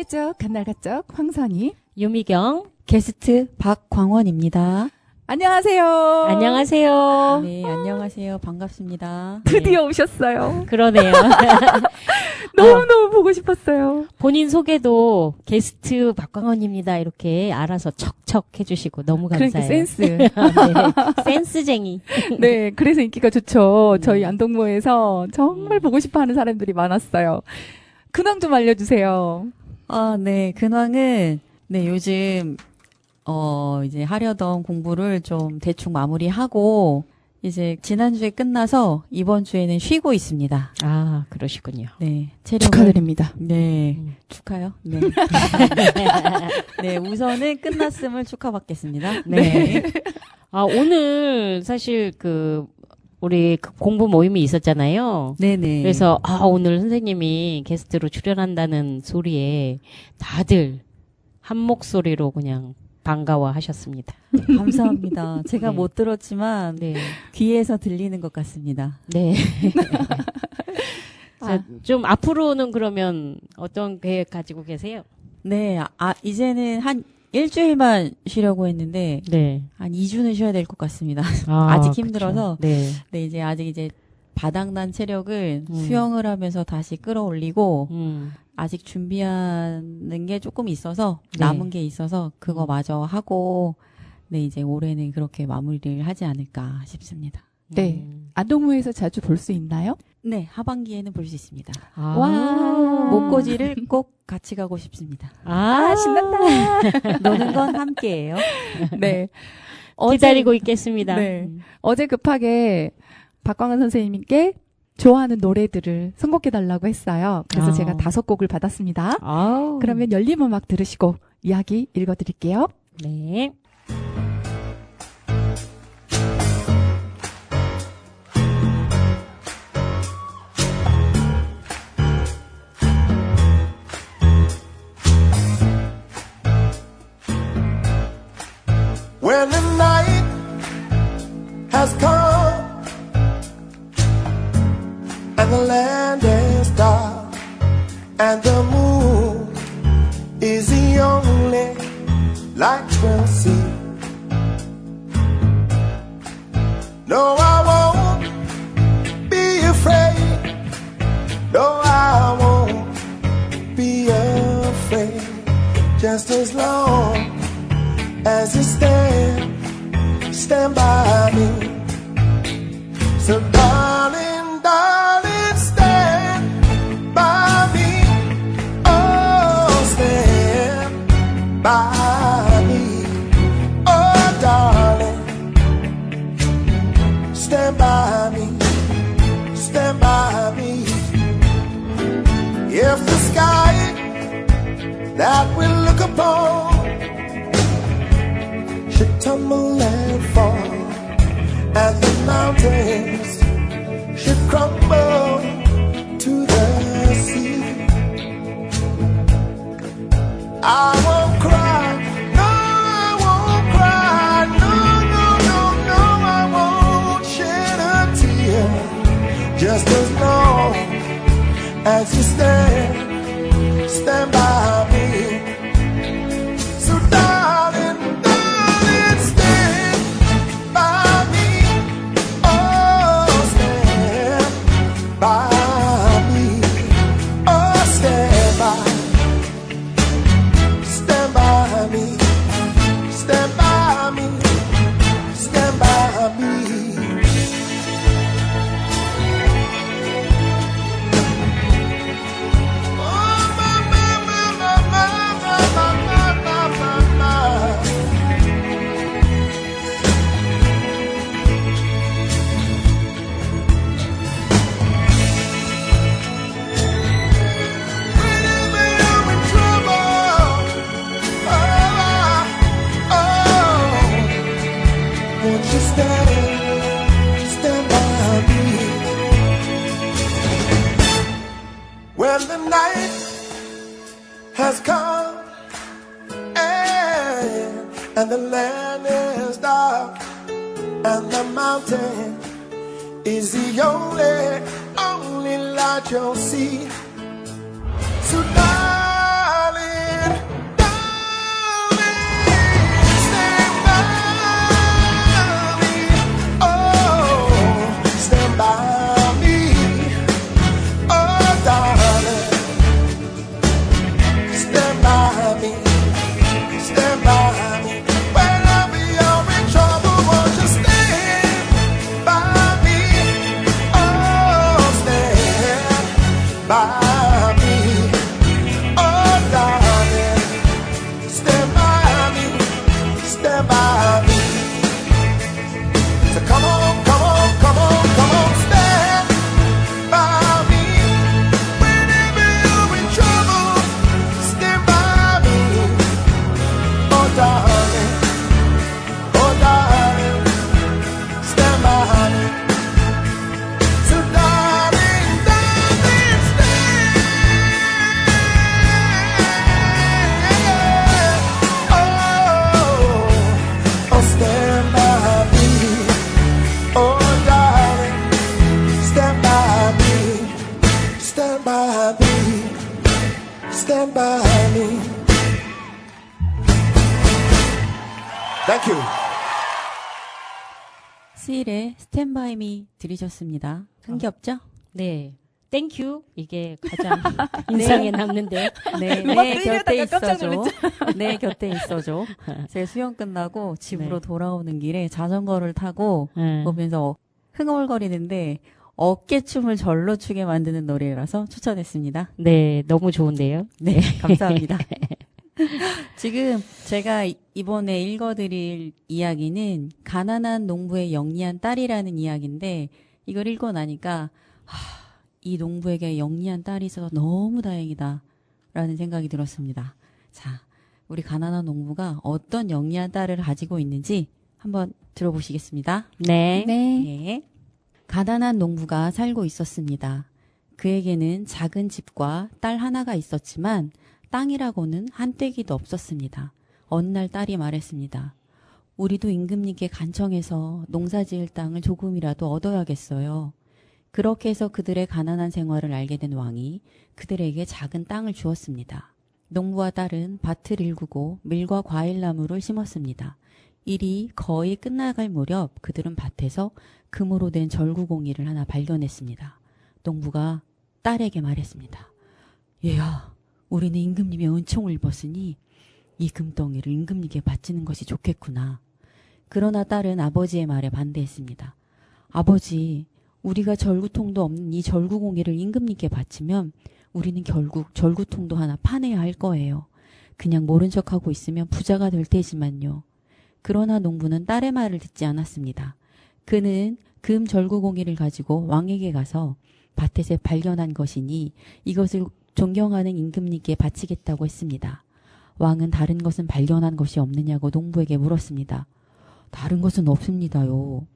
쪽, 간날가 쪽, 황선희, 유미경, 게스트 박광원입니다. 안녕하세요. 안녕하세요. 네, 안녕하세요. 반갑습니다. 드디어 오셨어요. 그러네요. 너무너무 보고 싶었어요. 본인 소개도 게스트 박광원입니다. 이렇게 알아서 척척 해주시고 너무 감사해요. 그러니까 센스. 네, 센스쟁이. 네, 그래서 인기가 좋죠. 저희 안동모에서 정말 보고 싶어하는 사람들이 많았어요. 근황 좀 알려주세요. 아, 네. 근황은, 네, 요즘, 이제 하려던 공부를 좀 대충 마무리하고, 이제 지난주에 끝나서 이번 주에는 쉬고 있습니다. 아, 그러시군요. 네. 체력을- 축하드립니다. 네. 축하요? 네. 네, 우선은 끝났음을 축하받겠습니다. 네. 아, 오늘 사실 우리 공부 모임이 있었잖아요. 네네. 그래서, 오늘 선생님이 게스트로 출연한다는 소리에 다들 한 목소리로 그냥 반가워 하셨습니다. 감사합니다. 제가 네. 못 들었지만, 네. 귀에서 들리는 것 같습니다. 네. 좀 앞으로는 그러면 어떤 계획 가지고 계세요? 네, 이제는 한 일주일만 쉬려고 했는데, 네. 한 2주는 쉬어야 될 것 같습니다. 아직 힘들어서. 그쵸. 네. 네, 이제 바닥난 체력을 수영을 하면서 다시 끌어올리고, 아직 준비하는 게 조금 있어서, 네. 남은 게 있어서, 그거 마저 하고, 네, 이제 올해는 그렇게 마무리를 하지 않을까 싶습니다. 네. 안동모에서 자주 볼 수 있나요? 네, 하반기에는 볼 수 있습니다. 와. 목고지를 꼭 같이 가고 싶습니다. 신난다. 노는 건 함께예요. 네. 기다리고 있겠습니다. 네. 어제 급하게 박광원 선생님께 좋아하는 노래들을 선곡해달라고 했어요. 그래서 제가 5곡을 받았습니다. 그러면 열린 음악 들으시고 이야기 읽어드릴게요. 네. When the night has come and the land is dark and the moon is the only light we'll see. No, I won't be afraid. No, I won't be afraid. Just as long as you stand by me. So darling, darling, stand by me. Oh, stand by me. Oh, darling, stand by me. Stand by me. If the sky that we look upon should tumble and fall, and the mountains should crumble to the sea, I won't cry, no, I won't cry, no, no, no, no, I won't shed a tear, just as long as you stand by me. So darling, stand by me. When the night has come and the land is dark and the mountain is the only light you'll see. So darling, Thank you. 스일의 스탠바이미 들으셨습니다. 흥겹죠? 네. 땡큐. 이게 가장 인상에 남는데. 네, 내 곁에 있어줘. 내 곁에 있어줘. 제 수영 끝나고 집으로 돌아오는 길에 자전거를 타고 보면서 흥얼거리는데 어깨춤을 절로 추게 만드는 노래라서 추천했습니다. 네, 너무 좋은데요. 네, 감사합니다. 지금 제가 이번에 읽어드릴 이야기는 가난한 농부의 영리한 딸이라는 이야기인데 이걸 읽고 나니까 이 농부에게 영리한 딸이 있어서 너무 다행이다 라는 생각이 들었습니다. 자, 우리 가난한 농부가 어떤 영리한 딸을 가지고 있는지 한번 들어보시겠습니다. 네. 네. 가난한 농부가 살고 있었습니다. 그에게는 작은 집과 딸 하나가 있었지만 땅이라고는 한 떼기도 없었습니다. 어느 날 딸이 말했습니다. 우리도 임금님께 간청해서 농사지을 땅을 조금이라도 얻어야겠어요. 그렇게 해서 그들의 가난한 생활을 알게 된 왕이 그들에게 작은 땅을 주었습니다. 농부와 딸은 밭을 일구고 밀과 과일나무를 심었습니다. 일이 거의 끝나갈 무렵 그들은 밭에서 금으로 된 절구공이를 하나 발견했습니다. 농부가 딸에게 말했습니다. 얘야, 우리는 임금님의 은총을 입었으니 이 금덩이를 임금님께 바치는 것이 좋겠구나. 그러나 딸은 아버지의 말에 반대했습니다. 아버지, 우리가 절구통도 없는 이 절구공이를 임금님께 바치면 우리는 결국 절구통도 하나 파내야 할 거예요. 그냥 모른 척하고 있으면 부자가 될 테지만요. 그러나 농부는 딸의 말을 듣지 않았습니다. 그는 금 절구공이를 가지고 왕에게 가서 밭에서 발견한 것이니 이것을 존경하는 임금님께 바치겠다고 했습니다. 왕은 다른 것은 발견한 것이 없느냐고 농부에게 물었습니다. 다른 것은 없습니다요.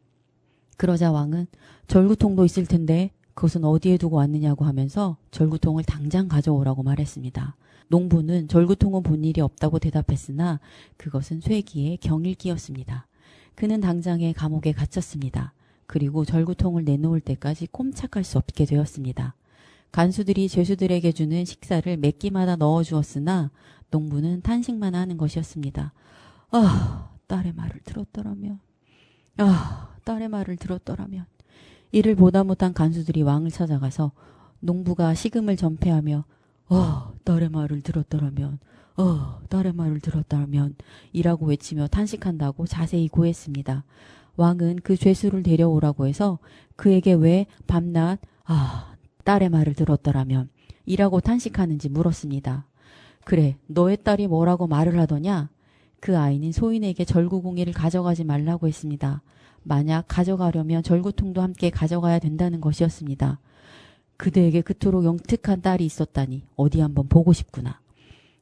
그러자 왕은 절구통도 있을 텐데 그것은 어디에 두고 왔느냐고 하면서 절구통을 당장 가져오라고 말했습니다. 농부는 절구통은 본 일이 없다고 대답했으나 그것은 쇠기의 경일기였습니다. 그는 당장에 감옥에 갇혔습니다. 그리고 절구통을 내놓을 때까지 꼼짝할 수 없게 되었습니다. 간수들이 죄수들에게 주는 식사를 몇 끼마다 넣어주었으나 농부는 탄식만 하는 것이었습니다. 딸의 말을 들었더라면. 딸의 말을 들었더라면. 이를 보다 못한 간수들이 왕을 찾아가서 농부가 식음을 전폐하며 딸의 말을 들었더라면, 딸의 말을 들었다면 이라고 외치며 탄식한다고 자세히 고했습니다. 왕은 그 죄수를 데려오라고 해서 그에게 왜 밤낮 딸의 말을 들었더라면 이라고 탄식하는지 물었습니다. 그래, 너의 딸이 뭐라고 말을 하더냐? 그 아이는 소인에게 절구공이를 가져가지 말라고 했습니다. 만약 가져가려면 절구통도 함께 가져가야 된다는 것이었습니다. 그대에게 그토록 영특한 딸이 있었다니 어디 한번 보고 싶구나.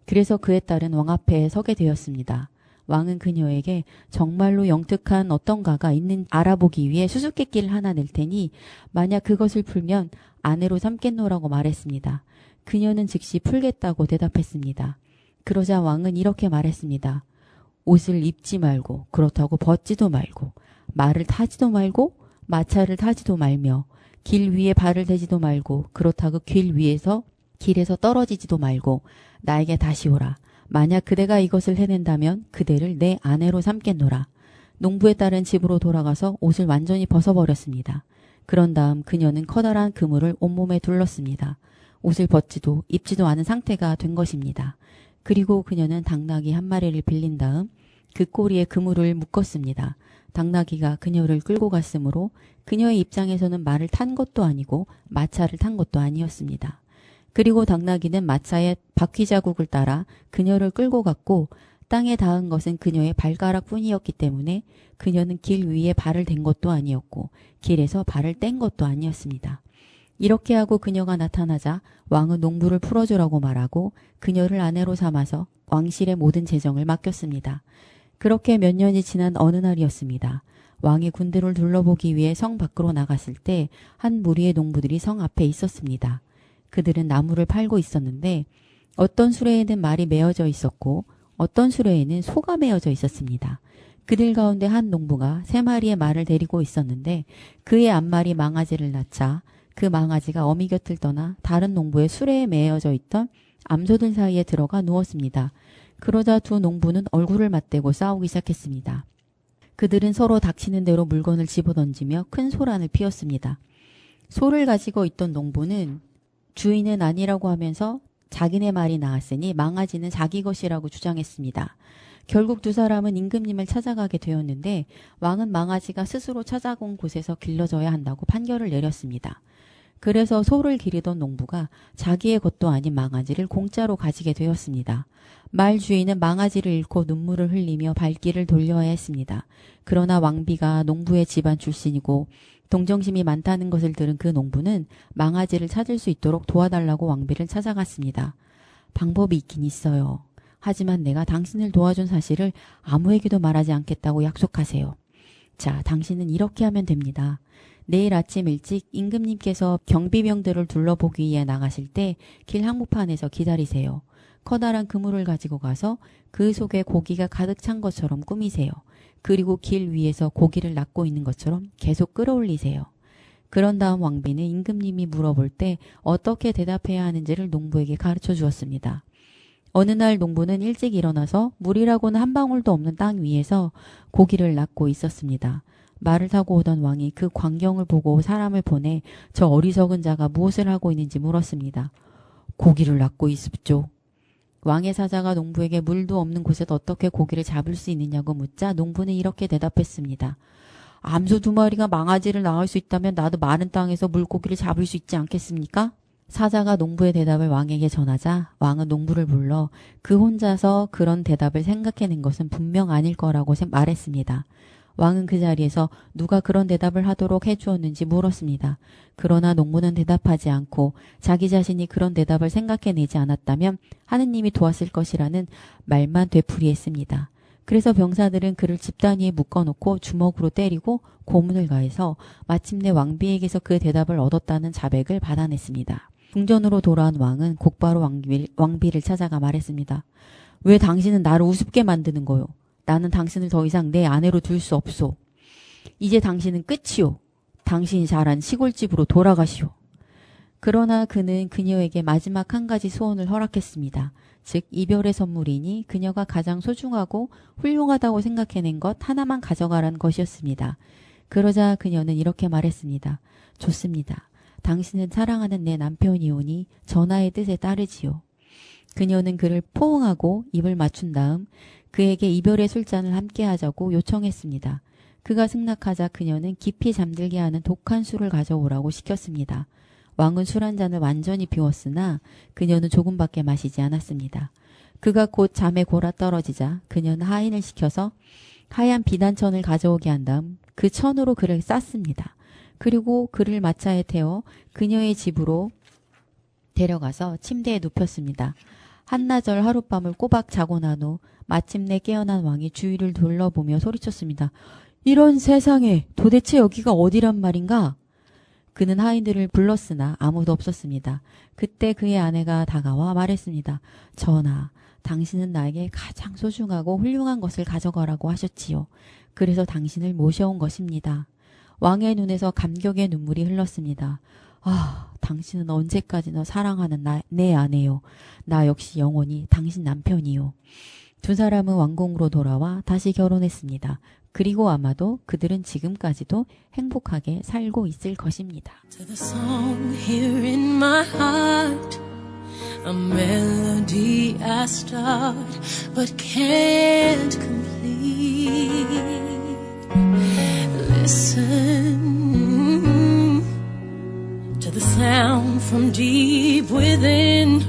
그래서 그의 딸은 왕 앞에 서게 되었습니다. 왕은 그녀에게 정말로 영특한 어떤가가 있는 알아보기 위해 수수께끼를 하나 낼 테니 만약 그것을 풀면 아내로 삼겠노라고 말했습니다. 그녀는 즉시 풀겠다고 대답했습니다. 그러자 왕은 이렇게 말했습니다. 옷을 입지 말고 그렇다고 벗지도 말고 말을 타지도 말고 마차를 타지도 말며 길 위에 발을 대지도 말고 그렇다고 길에서 떨어지지도 말고 나에게 다시 오라. 만약 그대가 이것을 해낸다면 그대를 내 아내로 삼겠노라. 농부의 딸은 집으로 돌아가서 옷을 완전히 벗어버렸습니다. 그런 다음 그녀는 커다란 그물을 온몸에 둘렀습니다. 옷을 벗지도 입지도 않은 상태가 된 것입니다. 그리고 그녀는 당나귀 한 마리를 빌린 다음 그 꼬리에 그물을 묶었습니다. 당나귀가 그녀를 끌고 갔으므로 그녀의 입장에서는 말을 탄 것도 아니고 마차를 탄 것도 아니었습니다. 그리고 당나귀는 마차의 바퀴 자국을 따라 그녀를 끌고 갔고 땅에 닿은 것은 그녀의 발가락 뿐이었기 때문에 그녀는 길 위에 발을 댄 것도 아니었고 길에서 발을 뗀 것도 아니었습니다. 이렇게 하고 그녀가 나타나자 왕은 농부를 풀어주라고 말하고 그녀를 아내로 삼아서 왕실의 모든 재정을 맡겼습니다. 그렇게 몇 년이 지난 어느 날이었습니다. 왕이 군대를 둘러보기 위해 성 밖으로 나갔을 때 한 무리의 농부들이 성 앞에 있었습니다. 그들은 나무를 팔고 있었는데 어떤 수레에는 말이 메어져 있었고 어떤 수레에는 소가 메어져 있었습니다. 그들 가운데 한 농부가 3마리의 말을 데리고 있었는데 그의 앞말이 망아지를 낳자 그 망아지가 어미 곁을 떠나 다른 농부의 수레에 메어져 있던 암소들 사이에 들어가 누웠습니다. 그러자 두 농부는 얼굴을 맞대고 싸우기 시작했습니다. 그들은 서로 닥치는 대로 물건을 집어던지며 큰 소란을 피웠습니다. 소를 가지고 있던 농부는 주인은 아니라고 하면서 자기네 말이 나았으니 망아지는 자기 것이라고 주장했습니다. 결국 두 사람은 임금님을 찾아가게 되었는데 왕은 망아지가 스스로 찾아온 곳에서 길러져야 한다고 판결을 내렸습니다. 그래서 소를 기르던 농부가 자기의 것도 아닌 망아지를 공짜로 가지게 되었습니다. 말 주인은 망아지를 잃고 눈물을 흘리며 발길을 돌려야 했습니다. 그러나 왕비가 농부의 집안 출신이고 동정심이 많다는 것을 들은 그 농부는 망아지를 찾을 수 있도록 도와달라고 왕비를 찾아갔습니다. 방법이 있긴 있어요. 하지만 내가 당신을 도와준 사실을 아무에게도 말하지 않겠다고 약속하세요. 자, 당신은 이렇게 하면 됩니다. 내일 아침 일찍 임금님께서 경비병들을 둘러보기 위해 나가실 때 길 한복판에서 기다리세요. 커다란 그물을 가지고 가서 그 속에 고기가 가득 찬 것처럼 꾸미세요. 그리고 길 위에서 고기를 낚고 있는 것처럼 계속 끌어올리세요. 그런 다음 왕비는 임금님이 물어볼 때 어떻게 대답해야 하는지를 농부에게 가르쳐 주었습니다. 어느 날 농부는 일찍 일어나서 물이라고는 한 방울도 없는 땅 위에서 고기를 낚고 있었습니다. 말을 타고 오던 왕이 그 광경을 보고 사람을 보내 저 어리석은 자가 무엇을 하고 있는지 물었습니다. 고기를 낚고 있었죠. 왕의 사자가 농부에게 물도 없는 곳에서 어떻게 고기를 잡을 수 있느냐고 묻자 농부는 이렇게 대답했습니다. 암소 2마리가 망아지를 낳을 수 있다면 나도 마른 땅에서 물고기를 잡을 수 있지 않겠습니까? 사자가 농부의 대답을 왕에게 전하자 왕은 농부를 불러 그 혼자서 그런 대답을 생각해낸 것은 분명 아닐 거라고 말했습니다. 왕은 그 자리에서 누가 그런 대답을 하도록 해주었는지 물었습니다. 그러나 농부는 대답하지 않고 자기 자신이 그런 대답을 생각해내지 않았다면 하느님이 도왔을 것이라는 말만 되풀이했습니다. 그래서 병사들은 그를 집단 위에 묶어놓고 주먹으로 때리고 고문을 가해서 마침내 왕비에게서 그 대답을 얻었다는 자백을 받아냈습니다. 궁전으로 돌아온 왕은 곧바로 왕비를 찾아가 말했습니다. 왜 당신은 나를 우습게 만드는 거요? 나는 당신을 더 이상 내 아내로 둘 수 없소. 이제 당신은 끝이요. 당신이 자란 시골집으로 돌아가시오. 그러나 그는 그녀에게 마지막 한 가지 소원을 허락했습니다. 즉 이별의 선물이니 그녀가 가장 소중하고 훌륭하다고 생각해낸 것 하나만 가져가라는 것이었습니다. 그러자 그녀는 이렇게 말했습니다. 좋습니다. 당신은 사랑하는 내 남편이오니 전하의 뜻에 따르지요. 그녀는 그를 포옹하고 입을 맞춘 다음 그에게 이별의 술잔을 함께 하자고 요청했습니다. 그가 승낙하자 그녀는 깊이 잠들게 하는 독한 술을 가져오라고 시켰습니다. 왕은 술 한 잔을 완전히 비웠으나 그녀는 조금밖에 마시지 않았습니다. 그가 곧 잠에 골아 떨어지자 그녀는 하인을 시켜서 하얀 비단천을 가져오게 한 다음 그 천으로 그를 쌌습니다. 그리고 그를 마차에 태워 그녀의 집으로 데려가서 침대에 눕혔습니다. 한나절 하룻밤을 꼬박 자고 난 후 마침내 깨어난 왕이 주위를 둘러보며 소리쳤습니다. 이런 세상에 도대체 여기가 어디란 말인가? 그는 하인들을 불렀으나 아무도 없었습니다. 그때 그의 아내가 다가와 말했습니다. 전하, 당신은 나에게 가장 소중하고 훌륭한 것을 가져가라고 하셨지요. 그래서 당신을 모셔온 것입니다. 왕의 눈에서 감격의 눈물이 흘렀습니다. 아, 당신은 언제까지나 사랑하는 내 아내요. 나 역시 영원히 당신 남편이요. 두 사람은 왕궁으로 돌아와 다시 결혼했습니다. 그리고 아마도 그들은 지금까지도 행복하게 살고 있을 것입니다. To the song here in my heart, a melody I start but can't complete. Listen to the sound from deep within.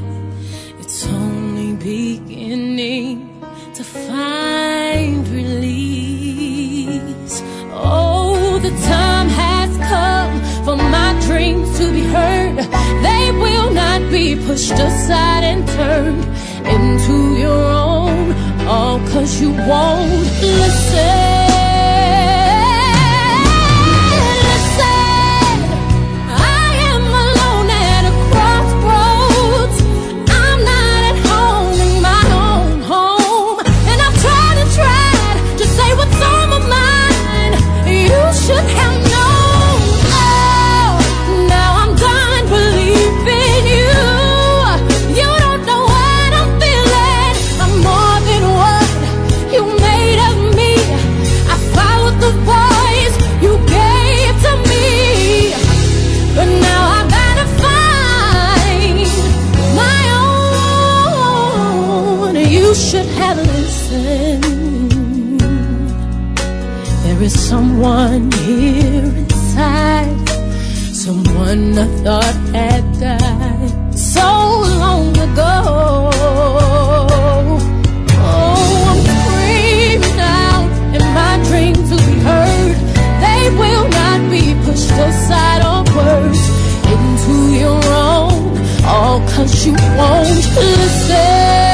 It's only beginning to find release. Oh, the time has come for my dreams to be heard. They will not be pushed aside and turned into your own, all 'cause you won't listen. More There is someone here inside, someone I thought had died so long ago. Oh, I'm screaming out in my dreams to be heard. They will not be pushed aside or worse into your own, all 'cause you won't listen.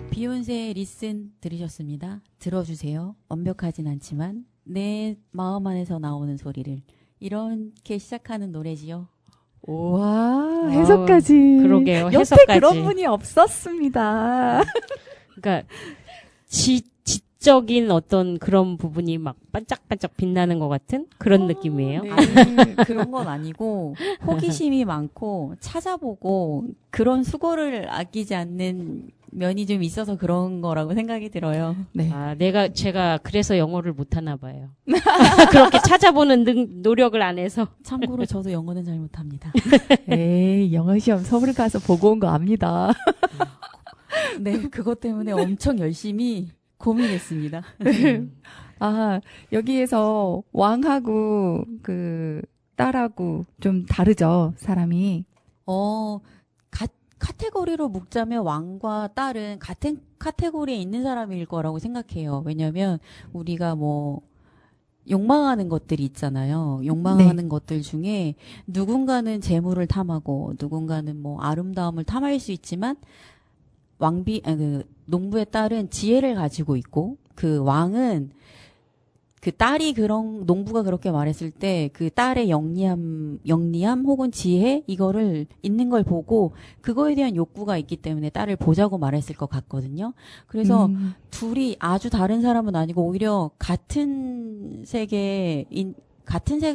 비욘세의 리슨 들으셨습니다. 들어주세요. 완벽하진 않지만 내 마음 안에서 나오는 소리를, 이렇게 시작하는 노래지요. 와, 해석까지. 그러게요. 여태 해석까지. 그런 분이 없었습니다. 그러니까 지적인 어떤 그런 부분이 막 반짝반짝 빛나는 것 같은 그런 느낌이에요. 네, 그런 건 아니고 호기심이 많고 찾아보고 그런 수고를 아끼지 않는 면이 좀 있어서 그런 거라고 생각이 들어요. 네. 아, 제가 그래서 영어를 못하나 봐요. 그렇게 찾아보는 노력을 안 해서. 참고로 저도 영어는 잘 못합니다. 에이, 영어 시험 서울 가서 보고 온 거 압니다. 네, 그것 때문에 엄청 열심히 고민했습니다. 아, 여기에서 왕하고 그 딸하고 좀 다르죠, 사람이. 카테고리로 묶자면 왕과 딸은 같은 카테고리에 있는 사람일 거라고 생각해요. 왜냐면 우리가 뭐 욕망하는 것들이 있잖아요. 욕망하는 것들 중에 누군가는 재물을 탐하고 누군가는 뭐 아름다움을 탐할 수 있지만 농부의 딸은 지혜를 가지고 있고, 그 왕은 그 딸이 농부가 그렇게 말했을 때 그 딸의 영리함 혹은 지혜, 이거를 있는 걸 보고 그거에 대한 욕구가 있기 때문에 딸을 보자고 말했을 것 같거든요. 그래서 둘이 아주 다른 사람은 아니고 오히려 같은 색을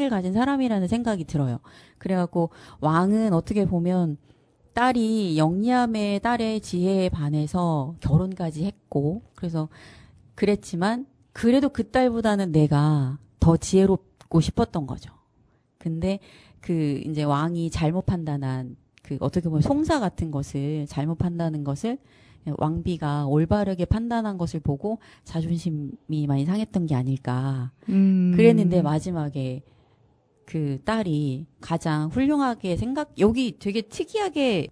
가진 사람이라는 생각이 들어요. 그래갖고 왕은 어떻게 보면 딸이 영리함에 딸의 지혜에 반해서 결혼까지 했고, 그래서 그랬지만 그래도 그 딸보다는 내가 더 지혜롭고 싶었던 거죠. 근데 이제 왕이 잘못 판단한, 어떻게 보면 송사 같은 것을 잘못 판단하는 것을 왕비가 올바르게 판단한 것을 보고 자존심이 많이 상했던 게 아닐까. 그랬는데 마지막에 그 딸이 가장 훌륭하게 여기 되게 특이하게,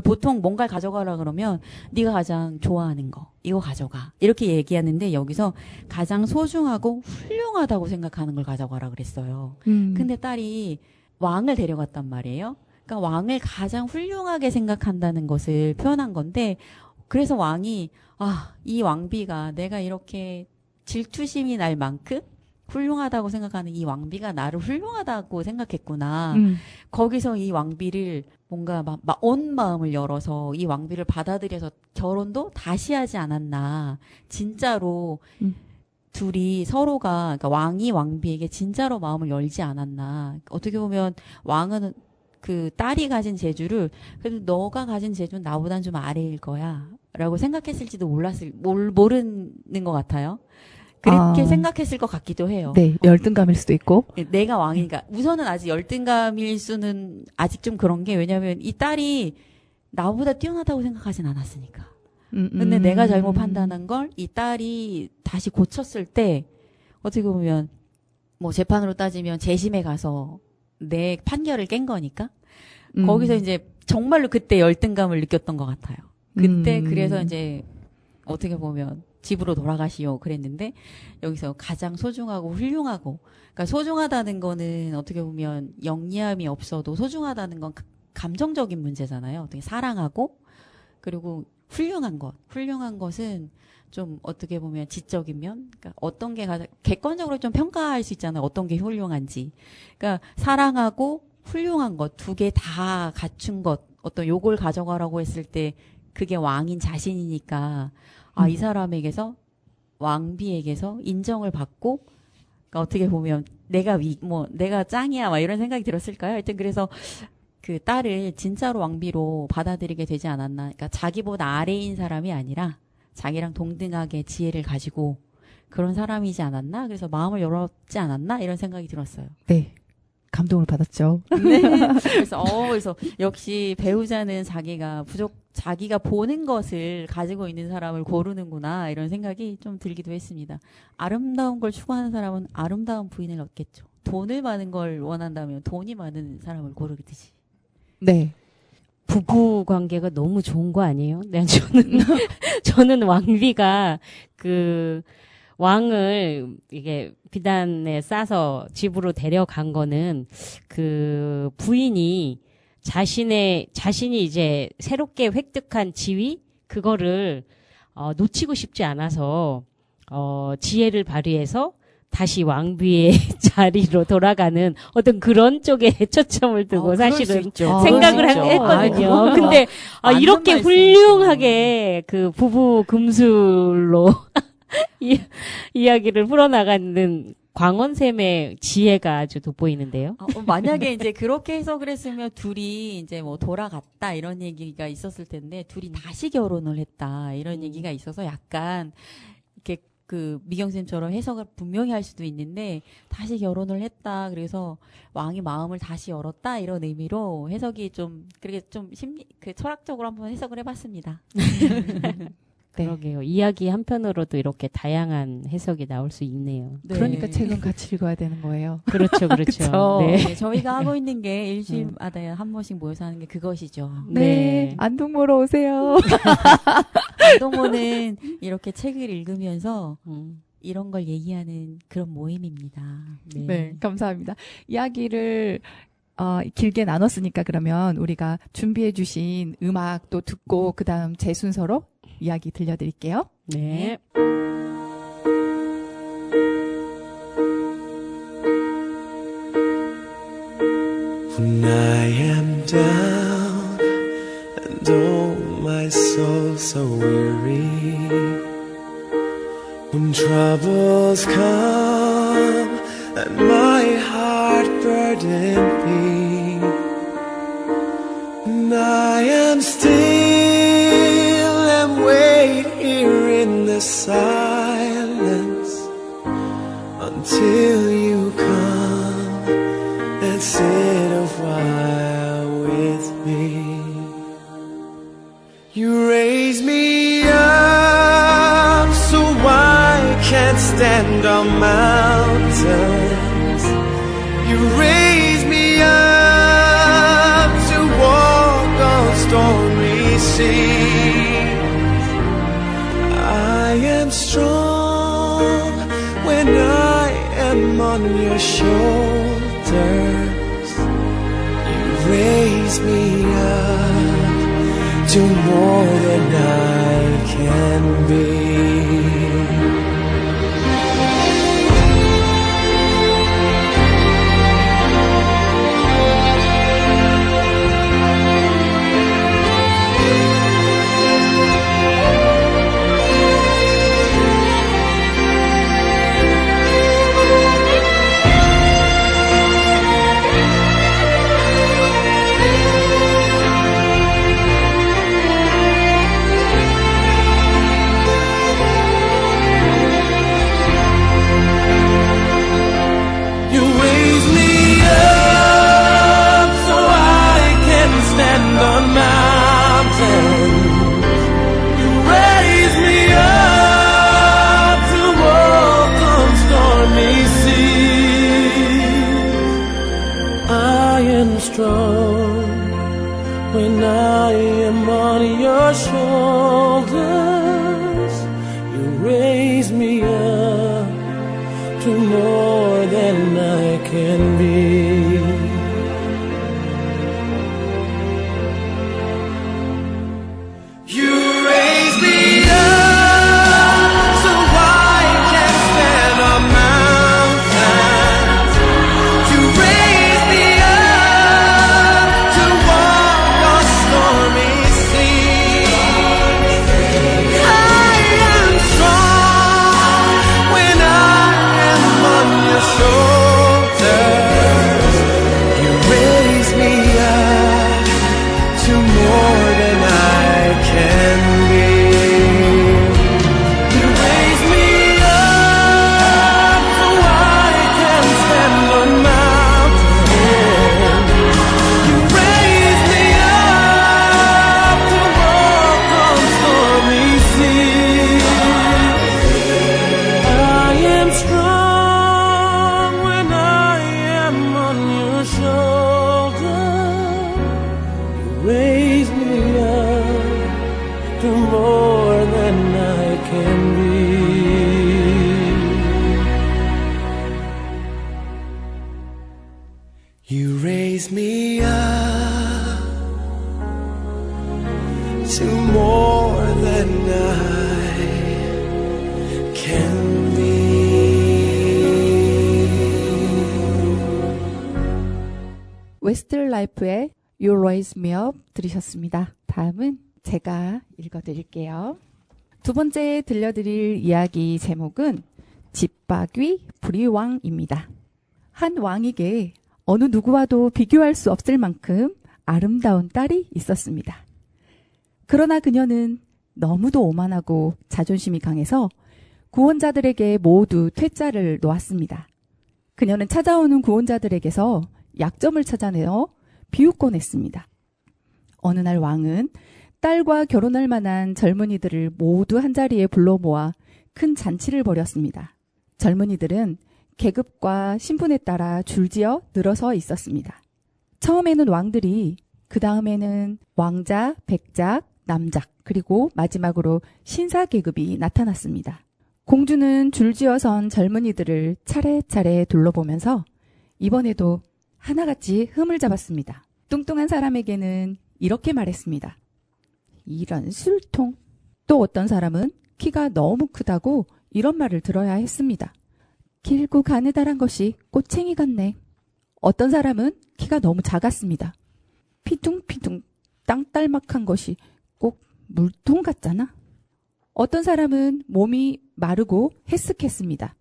보통 뭔가를 가져가라 그러면 네가 가장 좋아하는 거 이거 가져가 이렇게 얘기하는데, 여기서 가장 소중하고 훌륭하다고 생각하는 걸 가져가라 그랬어요. 근데 딸이 왕을 데려갔단 말이에요. 그러니까 왕을 가장 훌륭하게 생각한다는 것을 표현한 건데, 그래서 왕이 이 왕비가 내가 이렇게 질투심이 날 만큼 훌륭하다고 생각하는 이 왕비가 나를 훌륭하다고 생각했구나. 거기서 이 왕비를 뭔가 온 마음을 열어서 이 왕비를 받아들여서 결혼도 다시 하지 않았나. 진짜로 둘이 서로가, 그러니까 왕이 왕비에게 진짜로 마음을 열지 않았나. 어떻게 보면 왕은 그 딸이 가진 재주를, 그래도 너가 가진 재주는 나보단 좀 아래일 거야 라고 생각했을지도 모르는 것 같아요. 그렇게 생각했을 것 같기도 해요. 네, 열등감일 수도 있고. 내가 왕이니까. 우선은 아직 열등감일 수는 아직 좀 그런 게, 왜냐면 이 딸이 나보다 뛰어나다고 생각하진 않았으니까. 근데 내가 잘못 판단한 걸 이 딸이 다시 고쳤을 때, 어떻게 보면 뭐 재판으로 따지면 재심에 가서 내 판결을 깬 거니까 거기서 이제 정말로 그때 열등감을 느꼈던 것 같아요. 그때 그래서 이제 어떻게 보면 집으로 돌아가시오 그랬는데, 여기서 가장 소중하고 훌륭하고, 그러니까 소중하다는 거는 어떻게 보면 영리함이 없어도 소중하다는 건 감정적인 문제잖아요. 어떻게 사랑하고, 그리고 훌륭한 것은 좀 어떻게 보면 지적인 면, 그러니까 어떤 게 가장 객관적으로 좀 평가할 수 있잖아요. 어떤 게 훌륭한지. 그러니까 사랑하고 훌륭한 것 두 개 다 갖춘 것, 어떤 요걸 가져가라고 했을 때 그게 왕인 자신이니까, 이 사람에게서, 왕비에게서 인정을 받고, 그러니까 어떻게 보면 내가 내가 짱이야 막 이런 생각이 들었을까요? 하여튼 그래서 그 딸을 진짜로 왕비로 받아들이게 되지 않았나. 그러니까 자기보다 아래인 사람이 아니라 자기랑 동등하게 지혜를 가지고 그런 사람이지 않았나? 그래서 마음을 열었지 않았나? 이런 생각이 들었어요. 네. 감동을 받았죠. 네. 그래서 역시 배우자는 자기가 보는 것을 가지고 있는 사람을 고르는구나, 이런 생각이 좀 들기도 했습니다. 아름다운 걸 추구하는 사람은 아름다운 부인을 얻겠죠. 돈을 많은 걸 원한다면 돈이 많은 사람을 고르듯이. 네. 부부 관계가 너무 좋은 거 아니에요? 네, 저는 왕비가 왕을 이게 비단에 싸서 집으로 데려간 거는 그 부인이 자신이 이제 새롭게 획득한 지위 그거를 놓치고 싶지 않아서 지혜를 발휘해서 다시 왕비의 자리로 돌아가는 어떤 그런 쪽에 초점을 두고 사실은 생각을 했거든요. 근데 이렇게 훌륭하게 그 부부 금술로 이야기를 풀어나가는 광원샘의 지혜가 아주 돋보이는데요. 만약에 이제 그렇게 해석을 했으면 둘이 이제 뭐 돌아갔다 이런 얘기가 있었을 텐데, 둘이 다시 결혼을 했다 이런 얘기가 있어서 약간 이렇게 그 미경쌤처럼 해석을 분명히 할 수도 있는데, 다시 결혼을 했다 그래서 왕이 마음을 다시 열었다 이런 의미로 해석이 좀 그렇게 좀 철학적으로 한번 해석을 해봤습니다. 네. 그러게요. 이야기 한편으로도 이렇게 다양한 해석이 나올 수 있네요. 네. 그러니까 책은 같이 읽어야 되는 거예요. 그렇죠. 네, 저희가 하고 있는 게 일주일마다 한 번씩 모여서 하는 게 그것이죠. 네. 안동모로 오세요. 안동모는 이렇게 책을 읽으면서 이런 걸 얘기하는 그런 모임입니다. 네, 감사합니다. 이야기를 길게 나눴으니까 그러면 우리가 준비해주신 음악도 듣고 그 다음 제 순서로 이야기 들려드릴게요. 네. When I am down and oh my soul so weary, when troubles come and my heart burden be, and I am still and wait here in the silence until you come and sit a while with me. You raise me up so I can't stand on mountains. You raise me up to walk on stormy seas. I am strong when I am on your shoulders. You raise me up to more than I can be. I am strong when I am on your shoulders. You raise me up to more than I can be. You raise me up so I can stand on mountains. You raise me up to walk on stormy seas. I am strong when I am on your shoulders. You raise me up to more than I can be. You raise me up so I can stand on mountains. You raise me up to walk on stormy seas. I am strong when I am on your shoulder. You raise me up to more than I can be. You raise me up to more than I can be. 웨스트라이프의 You Raise Me Up 들으셨습니다. 다음은 제가 읽어드릴게요. 두 번째 들려드릴 이야기 제목은 집박위 불의왕입니다. 한 왕에게 어느 누구와도 비교할 수 없을 만큼 아름다운 딸이 있었습니다. 그러나 그녀는 너무도 오만하고 자존심이 강해서 구원자들에게 모두 퇴짜를 놓았습니다. 그녀는 찾아오는 구원자들에게서 약점을 찾아내어 비웃곤 했습니다. 어느 날 왕은 딸과 결혼할 만한 젊은이들을 모두 한자리에 불러 모아 큰 잔치를 벌였습니다. 젊은이들은 계급과 신분에 따라 줄지어 늘어서 있었습니다. 처음에는 왕들이, 그 다음에는 왕자, 백작, 남작, 그리고 마지막으로 신사 계급이 나타났습니다. 공주는 줄지어 선 젊은이들을 차례차례 둘러보면서 이번에도 하나같이 흠을 잡았습니다. 뚱뚱한 사람에게는 이렇게 말했습니다. 이런 술통. 또 어떤 사람은 키가 너무 크다고 이런 말을 들어야 했습니다. 길고 가느다란 것이 꼬챙이 같네. 어떤 사람은 키가 너무 작았습니다. 피둥피둥 땅딸막한 것이 꼭 물통 같잖아. 어떤 사람은 몸이 마르고 해쓱했습니다.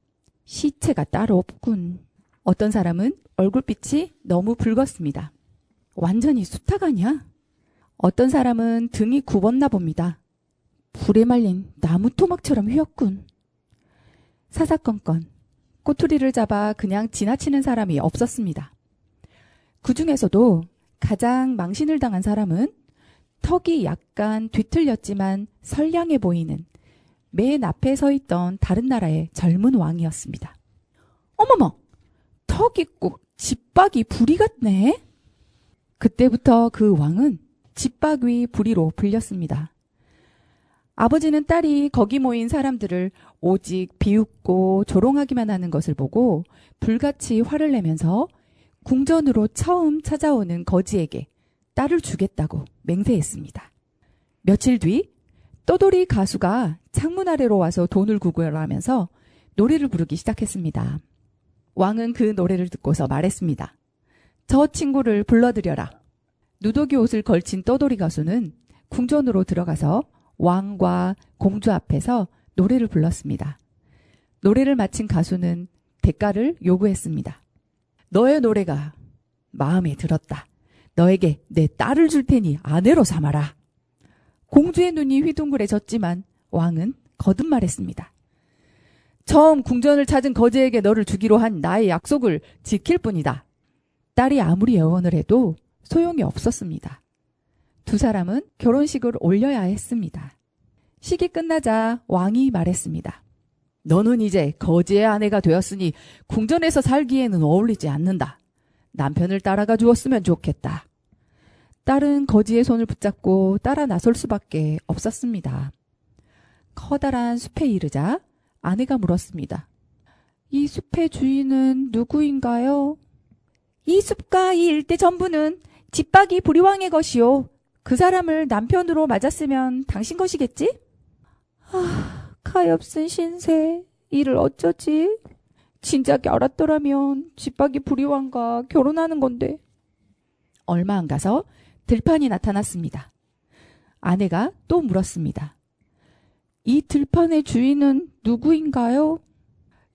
시체가 따로 없군. 어떤 사람은 얼굴빛이 너무 붉었습니다. 완전히 수탉 아니야? 어떤 사람은 등이 굽었나 봅니다. 불에 말린 나무 토막처럼 휘었군. 사사건건 꼬투리를 잡아 그냥 지나치는 사람이 없었습니다. 그 중에서도 가장 망신을 당한 사람은 턱이 약간 뒤틀렸지만 선량해 보이는 맨 앞에 서 있던 다른 나라의 젊은 왕이었습니다. 어머머! 턱이 꼭 집박이 부리 같네? 그때부터 그 왕은 집박위 부리로 불렸습니다. 아버지는 딸이 거기 모인 사람들을 오직 비웃고 조롱하기만 하는 것을 보고 불같이 화를 내면서 궁전으로 처음 찾아오는 거지에게 딸을 주겠다고 맹세했습니다. 며칠 뒤 떠돌이 가수가 창문 아래로 와서 돈을 구걸하면서 노래를 부르기 시작했습니다. 왕은 그 노래를 듣고서 말했습니다. 저 친구를 불러들여라. 누더기 옷을 걸친 떠돌이 가수는 궁전으로 들어가서 왕과 공주 앞에서 노래를 불렀습니다. 노래를 마친 가수는 대가를 요구했습니다. 너의 노래가 마음에 들었다. 너에게 내 딸을 줄 테니 아내로 삼아라. 공주의 눈이 휘둥그레졌지만 왕은 거듭말했습니다. 처음 궁전을 찾은 거지에게 너를 주기로 한 나의 약속을 지킬 뿐이다. 딸이 아무리 애원을 해도 소용이 없었습니다. 두 사람은 결혼식을 올려야 했습니다. 식이 끝나자 왕이 말했습니다. 너는 이제 거지의 아내가 되었으니 궁전에서 살기에는 어울리지 않는다. 남편을 따라가 주었으면 좋겠다. 딸은 거지의 손을 붙잡고 따라 나설 수밖에 없었습니다. 커다란 숲에 이르자 아내가 물었습니다. 이 숲의 주인은 누구인가요? 이 숲과 이 일대 전부는 집박이 부리왕의 것이요. 그 사람을 남편으로 맞았으면 당신 것이겠지? 가엾은 신세, 이를 어쩌지? 진작에 알았더라면 집박이 부리왕과 결혼하는 건데. 얼마 안 가서 들판이 나타났습니다. 아내가 또 물었습니다. 이 들판의 주인은 누구인가요?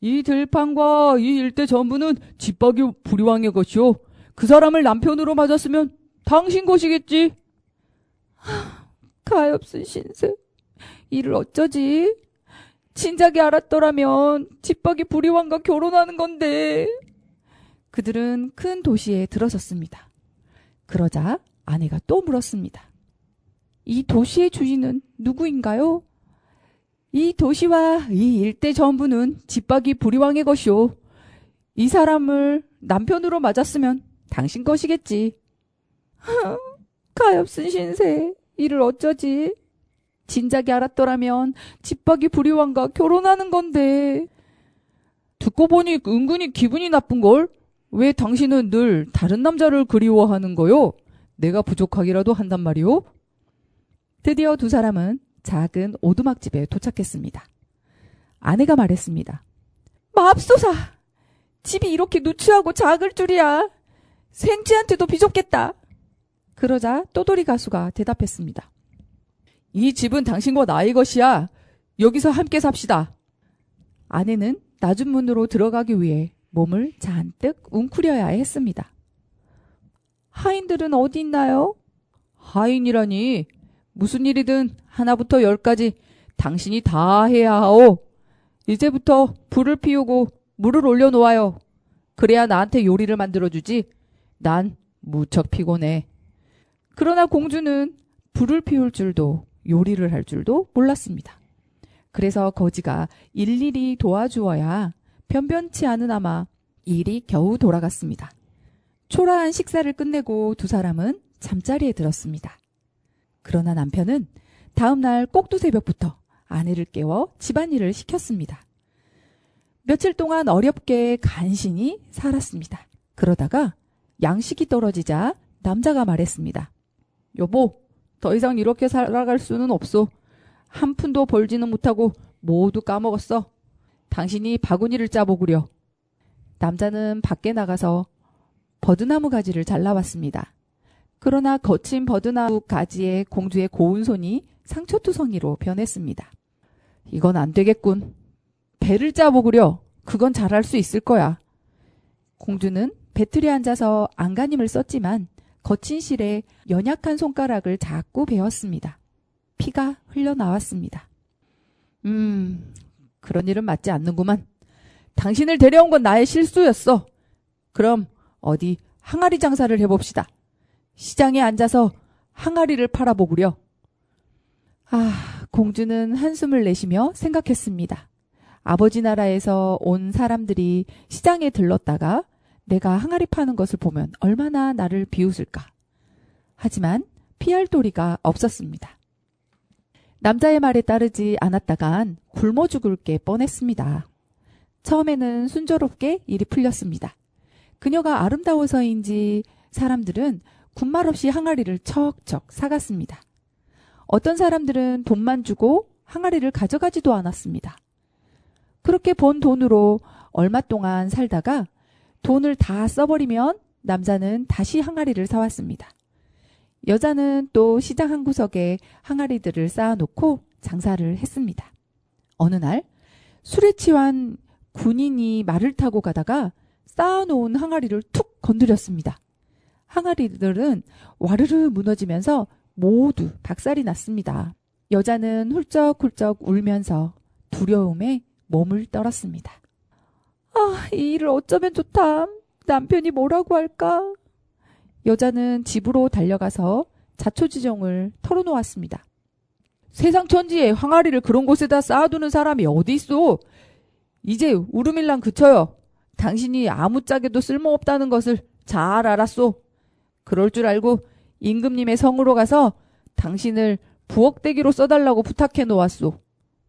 이 들판과 이 일대 전부는 집박이 부리왕의 것이요. 그 사람을 남편으로 맞았으면 당신 것이겠지. 가엾은 신세, 이를 어쩌지? 진작에 알았더라면 집박이 부리왕과 결혼하는 건데. 그들은 큰 도시에 들어섰습니다. 그러자 아내가 또 물었습니다. 이 도시의 주인은 누구인가요? 이 도시와 이 일대 전부는 집박이 부리왕의 것이오. 이 사람을 남편으로 맞았으면 당신 것이겠지. 가엾은 신세, 이를 어쩌지? 진작에 알았더라면 집박이 부리왕과 결혼하는 건데. 듣고 보니 은근히 기분이 나쁜걸? 왜 당신은 늘 다른 남자를 그리워하는 거요? 내가 부족하기라도 한단 말이오? 드디어 두 사람은 작은 오두막집에 도착했습니다. 아내가 말했습니다. 맙소사! 집이 이렇게 누추하고 작을 줄이야. 생쥐한테도 비좁겠다. 그러자 또돌이 가수가 대답했습니다. 이 집은 당신과 나의 것이야. 여기서 함께 삽시다. 아내는 낮은 문으로 들어가기 위해 몸을 잔뜩 웅크려야 했습니다. 하인들은 어디 있나요? 하인이라니, 무슨 일이든 하나부터 열까지 당신이 다 해야 하오. 이제부터 불을 피우고 물을 올려놓아요. 그래야 나한테 요리를 만들어주지. 난 무척 피곤해. 그러나 공주는 불을 피울 줄도 요리를 할 줄도 몰랐습니다. 그래서 거지가 일일이 도와주어야 변변치 않으나마 일이 겨우 돌아갔습니다. 초라한 식사를 끝내고 두 사람은 잠자리에 들었습니다. 그러나 남편은 다음날 꼭두새벽부터 아내를 깨워 집안일을 시켰습니다. 며칠 동안 어렵게 간신히 살았습니다. 그러다가 양식이 떨어지자 남자가 말했습니다. 여보, 더 이상 이렇게 살아갈 수는 없어. 한 푼도 벌지는 못하고 모두 까먹었어. 당신이 바구니를 짜보구려. 남자는 밖에 나가서 버드나무 가지를 잘라왔습니다. 그러나 거친 버드나무 가지에 공주의 고운 손이 상처투성이로 변했습니다. 이건 안 되겠군. 배를 짜보구려. 그건 잘할 수 있을 거야. 공주는 배틀에 앉아서 안간힘을 썼지만 거친 실에 연약한 손가락을 자꾸 베었습니다. 피가 흘러나왔습니다. 그런 일은 맞지 않는구만. 당신을 데려온 건 나의 실수였어. 그럼 어디 항아리 장사를 해봅시다. 시장에 앉아서 항아리를 팔아보구려. 공주는 한숨을 내쉬며 생각했습니다. 아버지 나라에서 온 사람들이 시장에 들렀다가 내가 항아리 파는 것을 보면 얼마나 나를 비웃을까. 하지만 피할 도리가 없었습니다. 남자의 말에 따르지 않았다간 굶어 죽을 게 뻔했습니다. 처음에는 순조롭게 일이 풀렸습니다. 그녀가 아름다워서인지 사람들은 군말 없이 항아리를 척척 사갔습니다. 어떤 사람들은 돈만 주고 항아리를 가져가지도 않았습니다. 그렇게 번 돈으로 얼마 동안 살다가 돈을 다 써버리면 남자는 다시 항아리를 사왔습니다. 여자는 또 시장 한 구석에 항아리들을 쌓아놓고 장사를 했습니다. 어느 날 술에 취한 군인이 말을 타고 가다가 쌓아놓은 항아리를 툭 건드렸습니다. 항아리들은 와르르 무너지면서 모두 박살이 났습니다. 여자는 훌쩍훌쩍 울면서 두려움에 몸을 떨었습니다. 이 일을 어쩌면 좋담. 남편이 뭐라고 할까? 여자는 집으로 달려가서 자초지종을 털어놓았습니다. 세상 천지에 항아리를 그런 곳에다 쌓아두는 사람이 어디 있어? 이제 울음일랑 그쳐요. 당신이 아무짝에도 쓸모없다는 것을 잘 알았소. 그럴 줄 알고 임금님의 성으로 가서 당신을 부엌대기로 써달라고 부탁해 놓았소.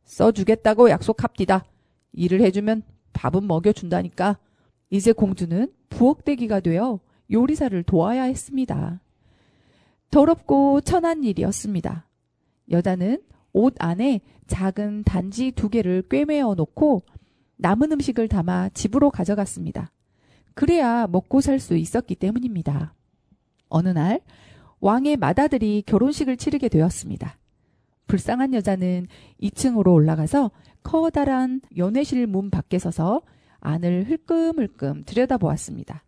써주겠다고 약속합디다. 일을 해주면 밥은 먹여준다니까. 이제 공주는 부엌대기가 되어 요리사를 도와야 했습니다. 더럽고 천한 일이었습니다. 여자는 옷 안에 작은 단지 2개를 꿰매어 놓고 남은 음식을 담아 집으로 가져갔습니다. 그래야 먹고 살 수 있었기 때문입니다. 어느 날 왕의 맏아들이 결혼식을 치르게 되었습니다. 불쌍한 여자는 2층으로 올라가서 커다란 연회실 문 밖에 서서 안을 흘끔흘끔 들여다보았습니다.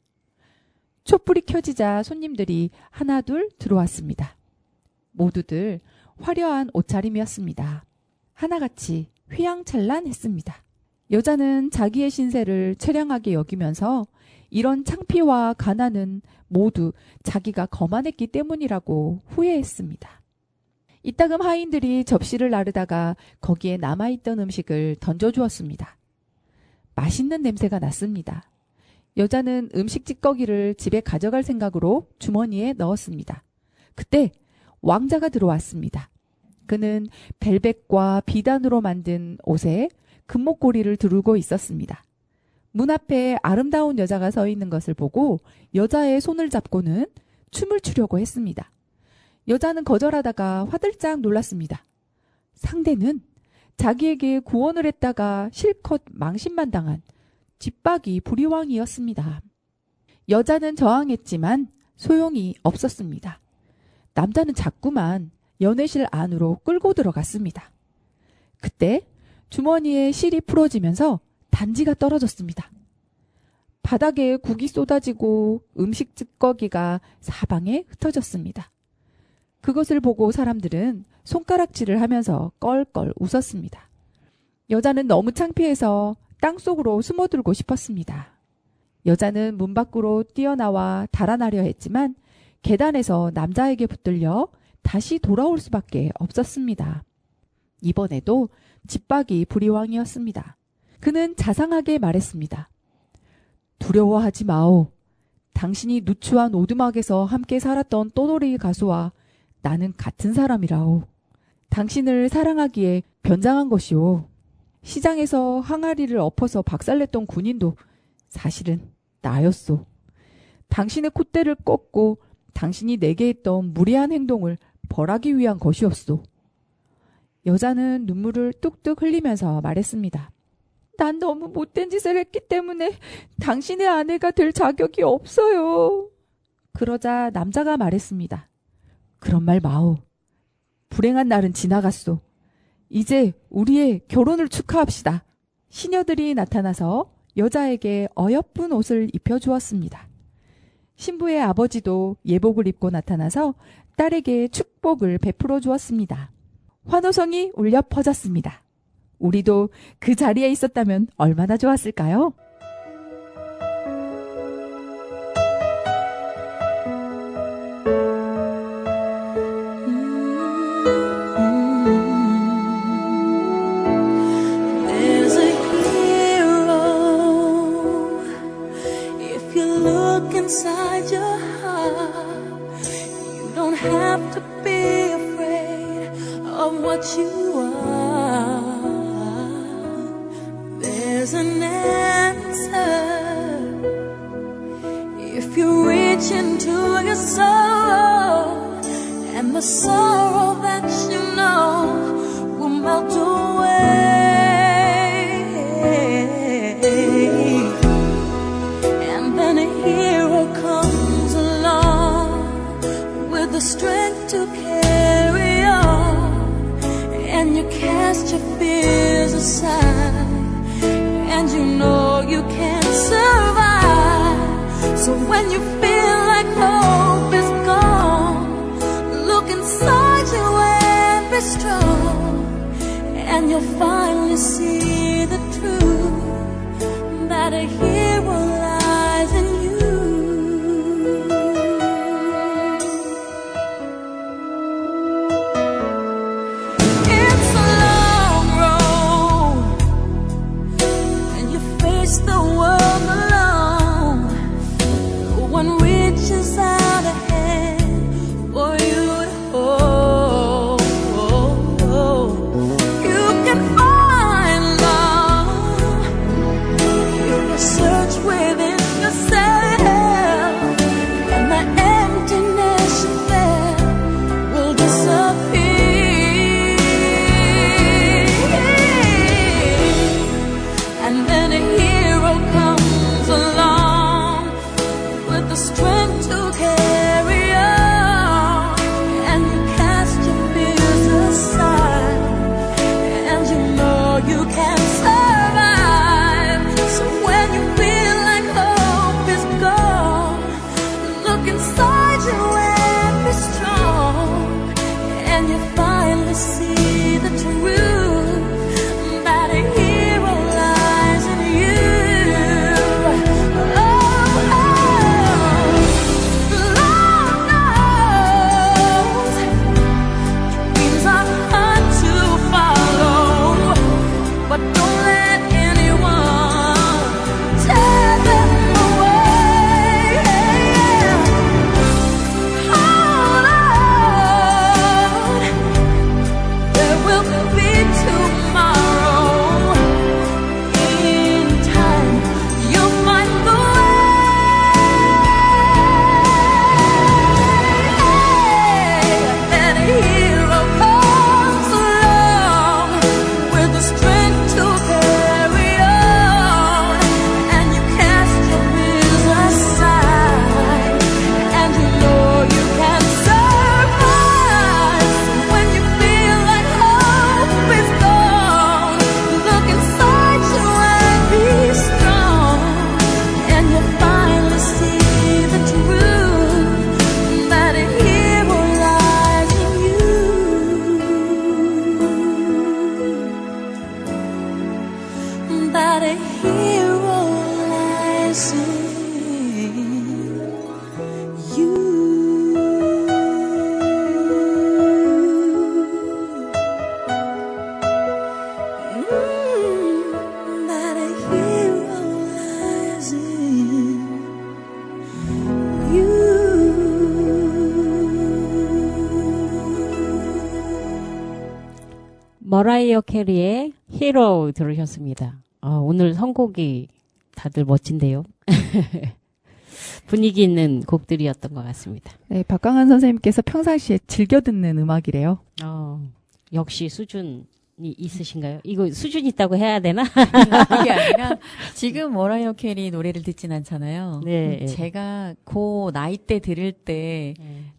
촛불이 켜지자 손님들이 하나둘 들어왔습니다. 모두들 화려한 옷차림이었습니다. 하나같이 휘황찬란했습니다. 여자는 자기의 신세를 처량하게 여기면서 이런 창피와 가난은 모두 자기가 거만했기 때문이라고 후회했습니다. 이따금 하인들이 접시를 나르다가 거기에 남아있던 음식을 던져주었습니다. 맛있는 냄새가 났습니다. 여자는 음식 찌꺼기를 집에 가져갈 생각으로 주머니에 넣었습니다. 그때 왕자가 들어왔습니다. 그는 벨벳과 비단으로 만든 옷에 금목걸이를 두르고 있었습니다. 문 앞에 아름다운 여자가 서 있는 것을 보고 여자의 손을 잡고는 춤을 추려고 했습니다. 여자는 거절하다가 화들짝 놀랐습니다. 상대는 자기에게 구원을 했다가 실컷 망신만 당한 뒷박이 불의왕이었습니다. 여자는 저항했지만 소용이 없었습니다. 남자는 자꾸만 연회실 안으로 끌고 들어갔습니다. 그때 주머니에 실이 풀어지면서 단지가 떨어졌습니다. 바닥에 국이 쏟아지고 음식 찌꺼기가 사방에 흩어졌습니다. 그것을 보고 사람들은 손가락질을 하면서 껄껄 웃었습니다. 여자는 너무 창피해서 땅속으로 숨어들고 싶었습니다. 여자는 문 밖으로 뛰어나와 달아나려 했지만 계단에서 남자에게 붙들려 다시 돌아올 수밖에 없었습니다. 이번에도 집박이 불의왕이었습니다. 그는 자상하게 말했습니다. 두려워하지 마오. 당신이 누추한 오두막에서 함께 살았던 또노리 가수와 나는 같은 사람이라오. 당신을 사랑하기에 변장한 것이오. 시장에서 항아리를 엎어서 박살냈던 군인도 사실은 나였소. 당신의 콧대를 꺾고 당신이 내게 했던 무례한 행동을 벌하기 위한 것이었소. 여자는 눈물을 뚝뚝 흘리면서 말했습니다. 난 너무 못된 짓을 했기 때문에 당신의 아내가 될 자격이 없어요. 그러자 남자가 말했습니다. 그런 말 마오. 불행한 날은 지나갔소. 이제 우리의 결혼을 축하합시다. 시녀들이 나타나서 여자에게 어여쁜 옷을 입혀주었습니다. 신부의 아버지도 예복을 입고 나타나서 딸에게 축복을 베풀어 주었습니다. 환호성이 울려 퍼졌습니다. 우리도 그 자리에 있었다면 얼마나 좋았을까요? There's a hero if you look inside your heart. You don't have to be afraid of what you are. There's an answer if you reach into your soul, and the sorrow that you know will melt away. And then a hero comes along with the strength to carry on, and you cast your fears aside, and you know you can't survive. So when you feel like hope is gone, look inside you and be strong, and you'll finally see the truth, that a hero lies in you. It's a long road when you face the world alone. No one 머라이어 캐리의 히로 들으셨습니다. 오늘 선곡이 다들 멋진데요. 분위기 있는 곡들이었던 것 같습니다. 네, 박광한 선생님께서 평상시에 즐겨 듣는 음악이래요. 역시 수준이 있으신가요? 이거 수준 있다고 해야 되나? 그게 아니라 지금 머라이어 캐리 노래를 듣진 않잖아요. 네. 제가 그 나이 때 들을 때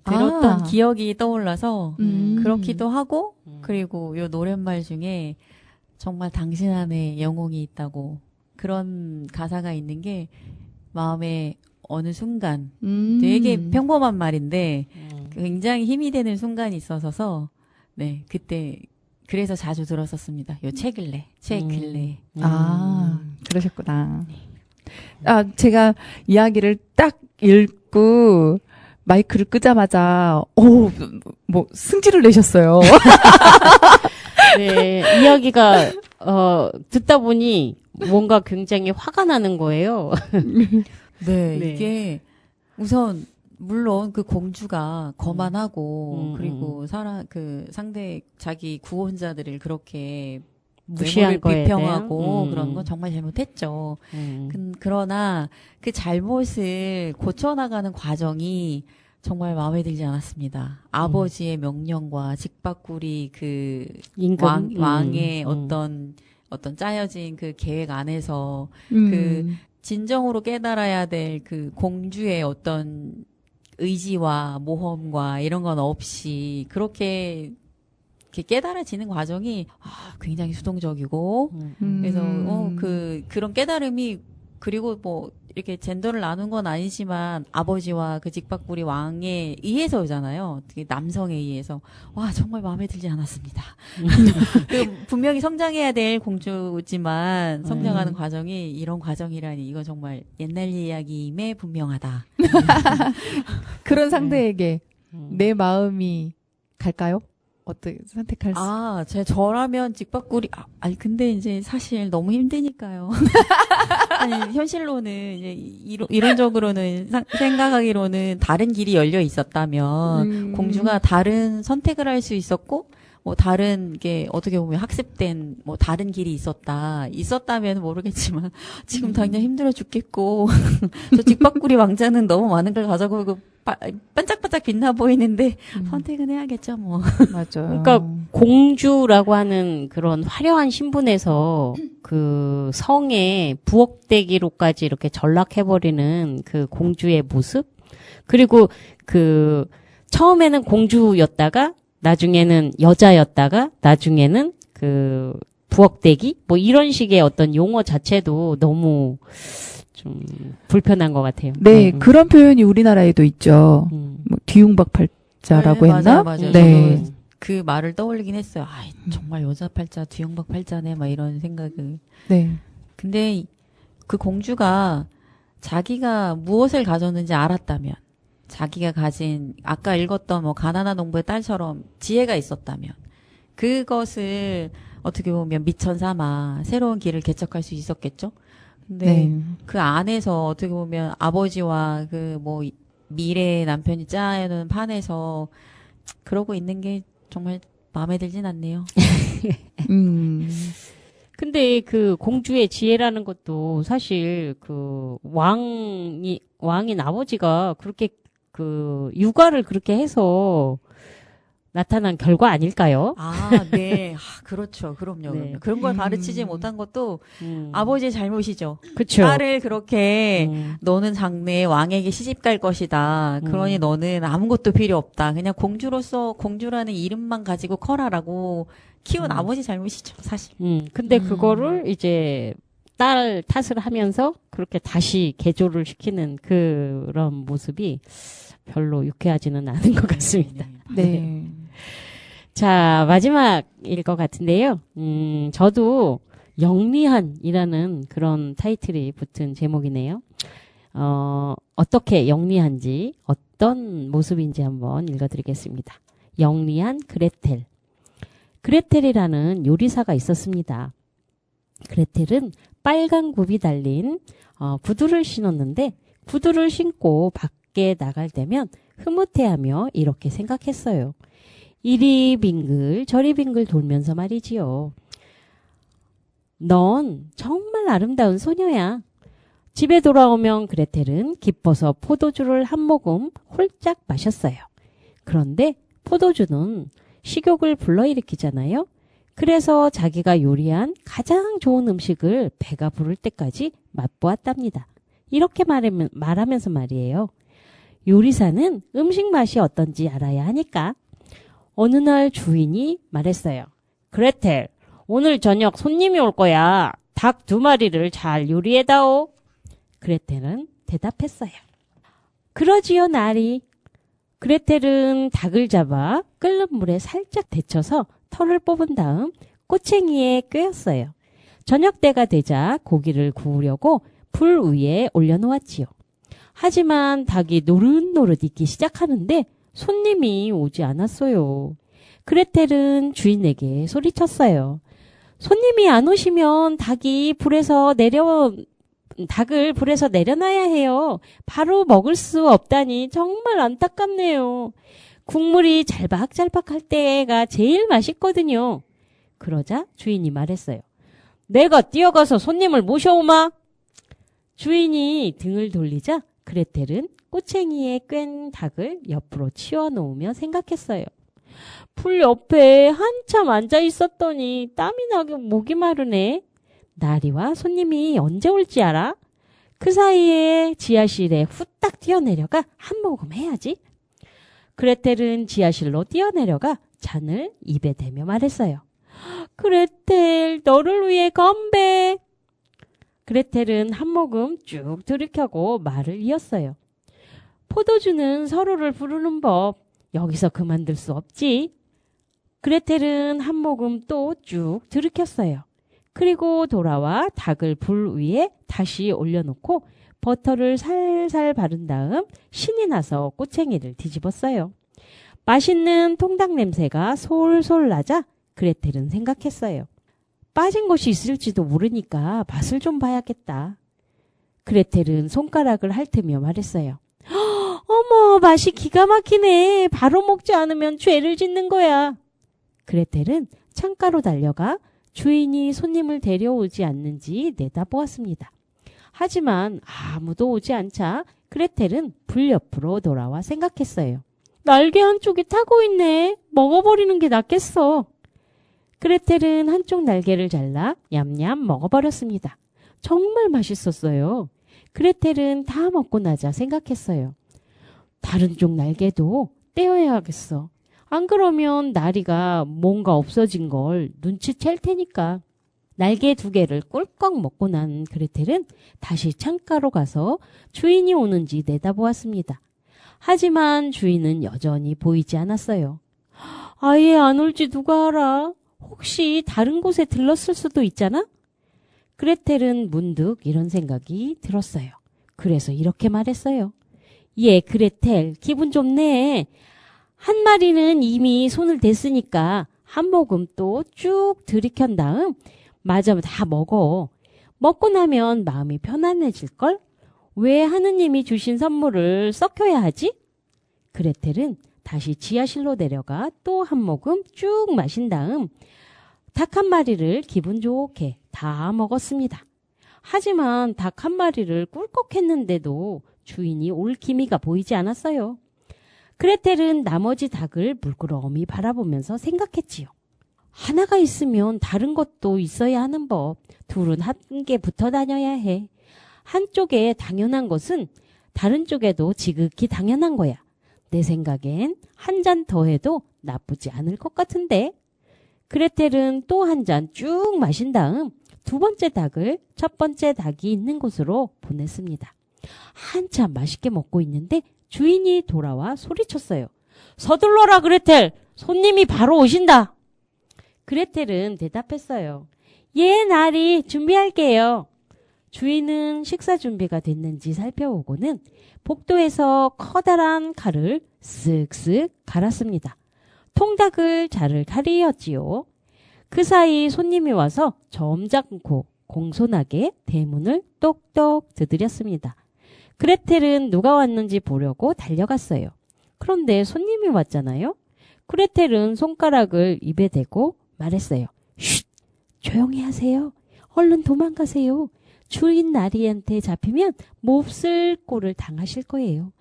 들었던 기억이 떠올라서 그렇기도 하고 그리고 요 노랫말 중에 정말 당신 안에 영웅이 있다고 그런 가사가 있는 게 마음에 어느 순간 되게 평범한 말인데 굉장히 힘이 되는 순간이 있어서 네 그때 그래서 자주 들었었습니다. 요 책을래. 그러셨구나. 제가 이야기를 딱 읽고 마이크를 끄자마자 승질을 내셨어요. 네, 이야기가 듣다 보니 뭔가 굉장히 화가 나는 거예요. 네, 이게 우선 물론 그 공주가 거만하고 그리고 상대 자기 구원자들을 그렇게 무시한 거에 비평하고 그런 건 정말 잘못했죠. 그러나 그 잘못을 고쳐나가는 과정이 정말 마음에 들지 않았습니다. 아버지의 명령과 직박구리 그 왕의 어떤 짜여진 그 계획 안에서 그 진정으로 깨달아야 될 그 공주의 어떤 의지와 모험과 이런 건 없이 그렇게 깨달아지는 과정이 굉장히 수동적이고 그래서 그런 깨달음이 그리고 뭐 이렇게 젠더를 나눈 건 아니지만 아버지와 그 직박구리 왕에 의해서잖아요. 남성에 의해서 와 정말 마음에 들지 않았습니다. 분명히 성장해야 될 공주지만 성장하는 과정이 이런 과정이라니 이건 정말 옛날 이야기임에 분명하다. 그런 상대에게 내 마음이 갈까요? 어떻게 선택할 수? 저라면 직박구리, 근데 이제 사실 너무 힘드니까요. 현실로는 이제 이론적으로는 생각하기로는 다른 길이 열려 있었다면 공주가 다른 선택을 할 수 있었고 뭐 다른 게 어떻게 보면 학습된 뭐 다른 길이 있었다면 모르겠지만 지금 당장 힘들어 죽겠고 저 직박구리 왕자는 너무 많은 걸 가져고 있고 반짝반짝 빛나 보이는데 선택은 해야겠죠 뭐. 맞아요. 그러니까 공주라고 하는 그런 화려한 신분에서 그 성의 부엌대기로까지 이렇게 전락해버리는 그 공주의 모습 그리고 그 처음에는 공주였다가 나중에는 여자였다가 나중에는 그 부엌대기 뭐 이런 식의 어떤 용어 자체도 너무 좀 불편한 것 같아요. 네, 그런 표현이 우리나라에도 있죠. 뭐 뒤웅박팔자라고 했나? 맞아요. 네. 그 말을 떠올리긴 했어요. 정말 여자 팔자, 뒤웅박팔자네, 막 이런 생각을. 네. 근데 그 공주가 자기가 무엇을 가졌는지 알았다면, 자기가 가진 아까 읽었던 뭐 가난한 농부의 딸처럼 지혜가 있었다면, 그것을 어떻게 보면 미천 삼아 새로운 길을 개척할 수 있었겠죠. 근데 그 안에서 어떻게 보면 아버지와 그 뭐 미래의 남편이 짜여놓은 판에서 그러고 있는 게 정말 마음에 들진 않네요. 근데 그 공주의 지혜라는 것도 사실 그 왕인 아버지가 그렇게 그 육아를 그렇게 해서 나타난 결과 아닐까요? 네. 그렇죠. 그럼요. 네. 그런 걸 가르치지 못한 것도 아버지의 잘못이죠. 그쵸. 딸을 그렇게 너는 장래 왕에게 시집갈 것이다. 그러니 너는 아무것도 필요 없다. 그냥 공주라는 이름만 가지고 커라라고 키운 아버지 잘못이죠, 사실. 근데 그거를 이제 딸 탓을 하면서 그렇게 다시 개조를 시키는 그런 모습이 별로 유쾌하지는 않은 것 같습니다. 네. 자, 마지막일 것 같은데요. 저도 영리한이라는 그런 타이틀이 붙은 제목이네요. 어떻게 영리한지, 어떤 모습인지 한번 읽어드리겠습니다. 영리한 그레텔. 그레텔이라는 요리사가 있었습니다. 그레텔은 빨간 굽이 달린 구두를 신었는데 구두를 신고 밖에 나갈 때면 흐뭇해하며 이렇게 생각했어요. 이리 빙글 저리 빙글 돌면서 말이지요. 넌 정말 아름다운 소녀야. 집에 돌아오면 그레텔은 기뻐서 포도주를 한 모금 홀짝 마셨어요. 그런데 포도주는 식욕을 불러일으키잖아요. 그래서 자기가 요리한 가장 좋은 음식을 배가 부를 때까지 맛보았답니다. 이렇게 말하면서 말이에요. 요리사는 음식 맛이 어떤지 알아야 하니까. 어느 날 주인이 말했어요. 그레텔, 오늘 저녁 손님이 올 거야. 닭 2마리를 잘 요리해다오. 그레텔은 대답했어요. 그러지요, 나리. 그레텔은 닭을 잡아 끓는 물에 살짝 데쳐서 털을 뽑은 다음 꼬챙이에 꿰었어요. 저녁 때가 되자 고기를 구우려고 불 위에 올려놓았지요. 하지만 닭이 노릇노릇 익기 시작하는데 손님이 오지 않았어요. 그레텔은 주인에게 소리쳤어요. 손님이 안 오시면 닭을 불에서 내려놔야 해요. 바로 먹을 수 없다니 정말 안타깝네요. 국물이 잘박잘박할 때가 제일 맛있거든요. 그러자 주인이 말했어요. 내가 뛰어가서 손님을 모셔오마. 주인이 등을 돌리자 그레텔은 꼬챙이에 꿰n 닭을 옆으로 치워놓으며 생각했어요. 불 옆에 한참 앉아 있었더니 땀이 나게 목이 마르네. 나리와 손님이 언제 올지 알아? 그 사이에 지하실에 후딱 뛰어내려가 한 모금 해야지. 그레텔은 지하실로 뛰어내려가 잔을 입에 대며 말했어요. 그레텔, 너를 위해 건배. 그레텔은 한 모금 쭉 들이켜고 말을 이었어요. 포도주는 서로를 부르는 법. 여기서 그만둘 수 없지. 그레텔은 한 모금 또 쭉 들이켰어요. 그리고 돌아와 닭을 불 위에 다시 올려놓고 버터를 살살 바른 다음 신이 나서 꼬챙이를 뒤집었어요. 맛있는 통닭 냄새가 솔솔 나자 그레텔은 생각했어요. 빠진 것이 있을지도 모르니까 맛을 좀 봐야겠다. 그레텔은 손가락을 핥으며 말했어요. 어머, 맛이 기가 막히네. 바로 먹지 않으면 죄를 짓는 거야. 그레텔은 창가로 달려가 주인이 손님을 데려오지 않는지 내다보았습니다. 하지만 아무도 오지 않자 그레텔은 불 옆으로 돌아와 생각했어요. 날개 한쪽이 타고 있네. 먹어버리는 게 낫겠어. 그레텔은 한쪽 날개를 잘라 냠냠 먹어버렸습니다. 정말 맛있었어요. 그레텔은 다 먹고 나자 생각했어요. 다른 쪽 날개도 떼어야겠어. 안 그러면 나리가 뭔가 없어진 걸 눈치챌 테니까. 날개 2개를 꿀꺽 먹고 난 그레텔은 다시 창가로 가서 주인이 오는지 내다보았습니다. 하지만 주인은 여전히 보이지 않았어요. 아예 안 올지 누가 알아? 혹시 다른 곳에 들렀을 수도 있잖아? 그레텔은 문득 이런 생각이 들었어요. 그래서 이렇게 말했어요. 예, 그레텔, 기분 좋네. 한 마리는 이미 손을 댔으니까 한 모금 또 쭉 들이켠 다음 마저 다 먹어. 먹고 나면 마음이 편안해질걸? 왜 하느님이 주신 선물을 썩혀야 하지? 그레텔은 다시 지하실로 내려가 또 한 모금 쭉 마신 다음 닭 한 마리를 기분 좋게 다 먹었습니다. 하지만 닭 한 마리를 꿀꺽 했는데도 주인이 올 기미가 보이지 않았어요. 그레텔은 나머지 닭을 물끄러미 바라보면서 생각했지요. 하나가 있으면 다른 것도 있어야 하는 법. 둘은 함께 붙어 다녀야 해. 한쪽에 당연한 것은 다른 쪽에도 지극히 당연한 거야. 내 생각엔 한 잔 더 해도 나쁘지 않을 것 같은데. 그레텔은 또 한 잔 쭉 마신 다음 2번째 닭을 첫 번째 닭이 있는 곳으로 보냈습니다. 한참 맛있게 먹고 있는데 주인이 돌아와 소리쳤어요. 서둘러라 그레텔! 손님이 바로 오신다! 그레텔은 대답했어요. 예, 나리 준비할게요. 주인은 식사 준비가 됐는지 살펴보고는 복도에서 커다란 칼을 쓱쓱 갈았습니다. 통닭을 자를 칼이었지요. 그 사이 손님이 와서 점잖고 공손하게 대문을 똑똑 두드렸습니다. 그레텔은 누가 왔는지 보려고 달려갔어요. 그런데 손님이 왔잖아요. 그레텔은 손가락을 입에 대고 말했어요. 쉿! 조용히 하세요. 얼른 도망가세요. 주인 나리한테 잡히면 몹쓸 꼴을 당하실 거예요.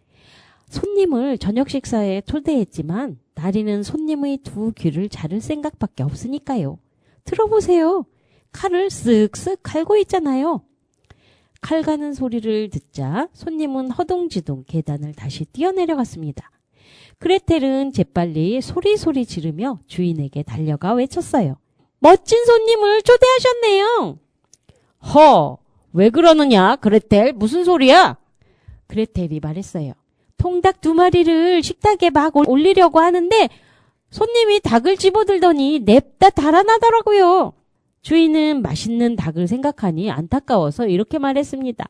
손님을 저녁 식사에 초대했지만 나리는 손님의 두 귀를 자를 생각밖에 없으니까요. 들어보세요. 칼을 쓱쓱 갈고 있잖아요. 칼 가는 소리를 듣자 손님은 허둥지둥 계단을 다시 뛰어내려갔습니다. 그레텔은 재빨리 소리소리 지르며 주인에게 달려가 외쳤어요. 멋진 손님을 초대하셨네요. 허, 왜 그러느냐, 그레텔? 무슨 소리야? 그레텔이 말했어요. 통닭 2마리를 식탁에 막 올리려고 하는데 손님이 닭을 집어들더니 냅다 달아나더라고요. 주인은 맛있는 닭을 생각하니 안타까워서 이렇게 말했습니다.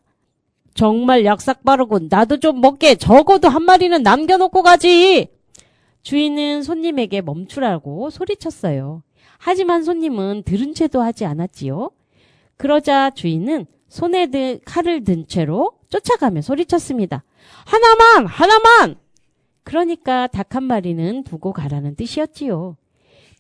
정말 약삭빠르군. 나도 좀 먹게. 적어도 1마리는 남겨놓고 가지. 주인은 손님에게 멈추라고 소리쳤어요. 하지만 손님은 들은 채도 하지 않았지요. 그러자 주인은 손에 칼을 든 채로 쫓아가며 소리쳤습니다. 하나만! 그러니까 닭 1마리는 두고 가라는 뜻이었지요.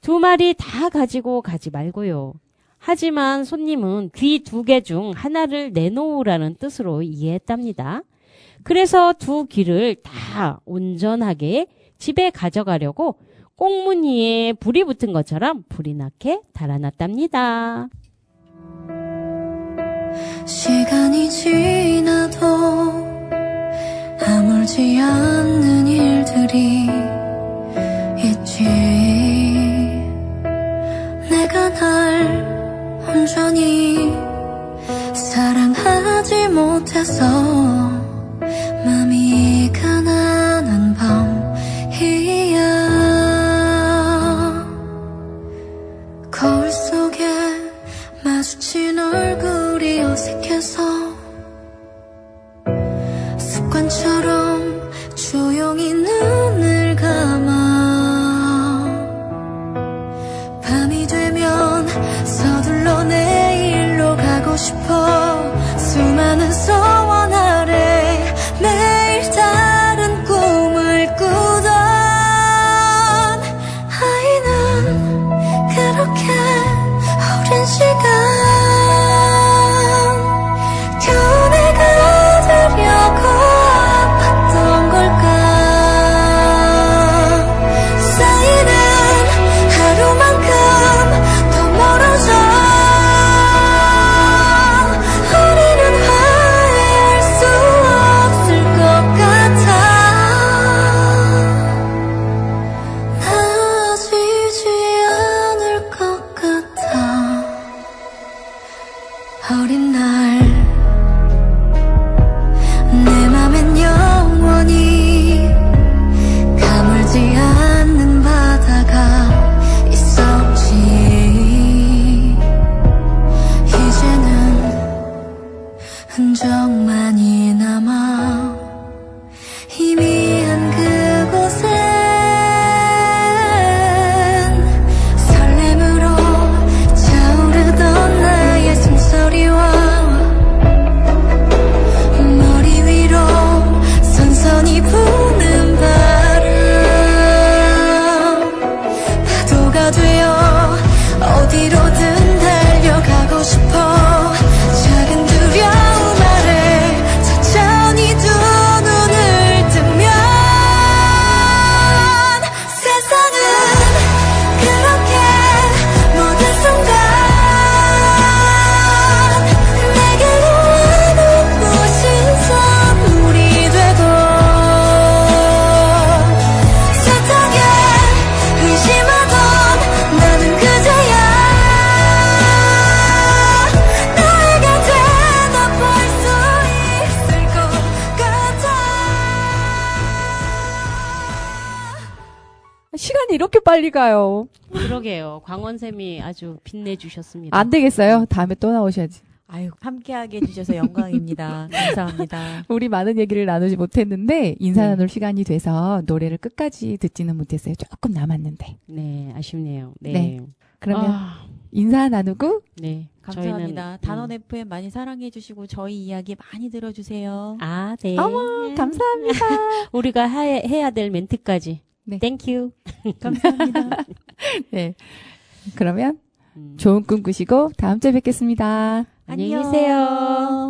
2마리 다 가지고 가지 말고요. 하지만 손님은 귀 2개 중 하나를 내놓으라는 뜻으로 이해했답니다. 그래서 2 귀를 다 온전하게 집에 가져가려고 꽁무니에 불이 붙은 것처럼 불이 나게 달아났답니다. 시간이 지나도 아물지 않는 일들이 있지. 내가 날 온전히 사랑하지 못해서 맘이 가난한 밤이야. 거울 속에 마주친 얼굴이 어색해서 습관처럼 조용히 눈을 감아. 밤이 되면 서둘러 내일로 가고 싶어. 수많은 소원 아래 매일 다른 꿈을 꾸던 아이는 그렇게 오랜 시간 겨우 내가 되려고 아팠던 걸까. 쌓이는 하루만큼 더 멀어져. 우리는 화해할 수 없을 것 같아. 나아지지 않을 것 같아. 어린 날 내 맘엔 영원히 가물지 않는 바다가 있었지. 이제는 흔적만이 남아 희미한 그곳엔 설렘으로 차오르던 나의 숨소리와 머리 위로 선선히 부는 바람, 파도가 되어 어디로든 달려가고 싶어. 작은 두려움 아래 천천히 두 눈을 뜨면 세상은 그렇게 모든 순간 내게로 와놓고신 선물이 되고 세상에 의심하던 나는 그제야 너에게 대답할 수 있을 것 같아. 시간이 이렇게 빨리 가요. 그러게요. 광원쌤이 아주 빛내주셨습니다. 안 되겠어요. 다음에 또 나오셔야지. 아유, 함께하게 해주셔서 영광입니다. 감사합니다. 우리 많은 얘기를 나누지 못했는데 인사 네. 나눌 시간이 돼서 노래를 끝까지 듣지는 못했어요. 조금 남았는데. 네, 아쉽네요. 네. 네. 그러면 아, 인사 나누고 네. 감사합니다. 저희는, 단원 FM 많이 사랑해주시고 저희 이야기 많이 들어주세요. 아, 네. 어머 감사합니다. 우리가 해야 될 멘트까지 네. 땡큐. 감사합니다. 네. 그러면 좋은 꿈 꾸시고 다음 주에 뵙겠습니다. 안녕히 계세요.